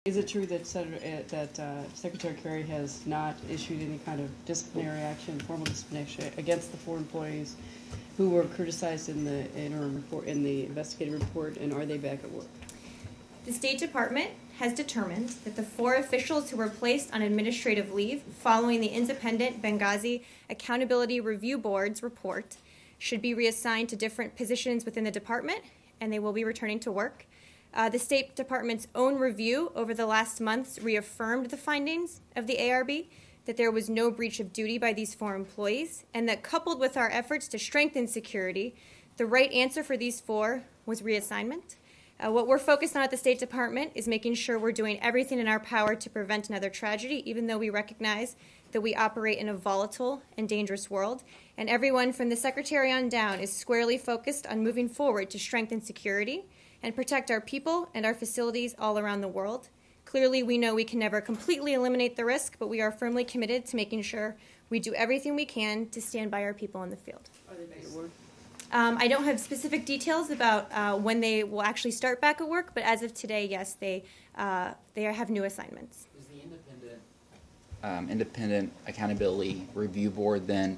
Is it true that Secretary Kerry has not issued any kind of disciplinary action, formal disciplinary action against the 4 employees who were criticized in the interim report, in the investigative report, and are they back at work? The State Department has determined that the 4 officials who were placed on administrative leave following the independent Benghazi Accountability Review Board's report should be reassigned to different positions within the department, and they will be returning to work. The State Department's own review over the last months reaffirmed the findings of the ARB, that there was no breach of duty by these 4 employees, and that coupled with our efforts to strengthen security, the right answer for these 4 was reassignment. What we're focused on at the State Department is making sure we're doing everything in our power to prevent another tragedy, even though we recognize that we operate in a volatile and dangerous world. And everyone from the Secretary on down is squarely focused on moving forward to strengthen security and protect our people and our facilities all around the world. Clearly, we know we can never completely eliminate the risk, but we are firmly committed to making sure we do everything we can to stand by our people in the field. Are they back at work? I don't have specific details about when they will actually start back at work, but as of today, yes, they have new assignments. Is the independent accountability review board then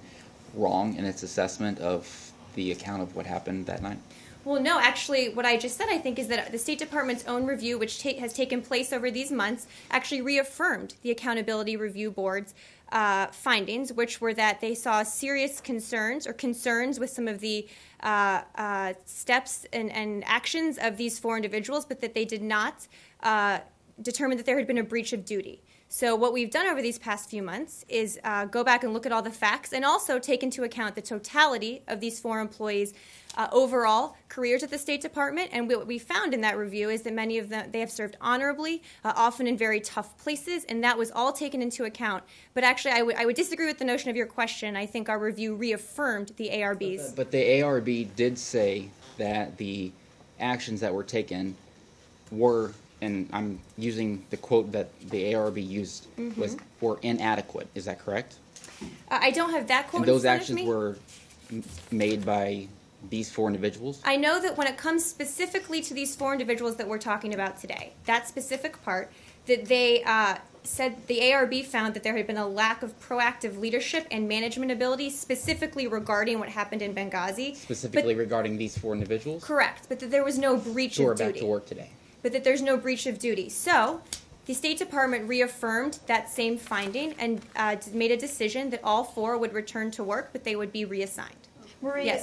wrong in its assessment of the account of what happened that night? Well, no, actually, what I just said, I think, is that the State Department's own review, which has taken place over these months, actually reaffirmed the Accountability Review Board's findings, which were that they saw serious concerns with some of the steps and actions of these 4 individuals, but that they did not determine that there had been a breach of duty. So what we've done over these past few months is go back and look at all the facts and also take into account the totality of these 4 employees' overall careers at the State Department. And what we found in that review is that many of them, they have served honorably, often in very tough places, and that was all taken into account. But actually, I would disagree with the notion of your question. I think our review reaffirmed the ARB's. But the ARB did say that the actions that were taken were, and I'm using the quote that the ARB used, were inadequate. Is that correct? I don't have that quote. And those in front of actions me. were made by these 4 individuals? I know that when it comes specifically to these 4 individuals that we're talking about today, that specific part, that they said the ARB found that there had been a lack of proactive leadership and management ability, specifically regarding what happened in Benghazi. Specifically regarding these 4 individuals? Correct, but that there was no breach who of duty. are back to work today. But that there's no breach of duty. So the State Department reaffirmed that same finding and made a decision that all 4 would return to work, but they would be reassigned. Maria, yes.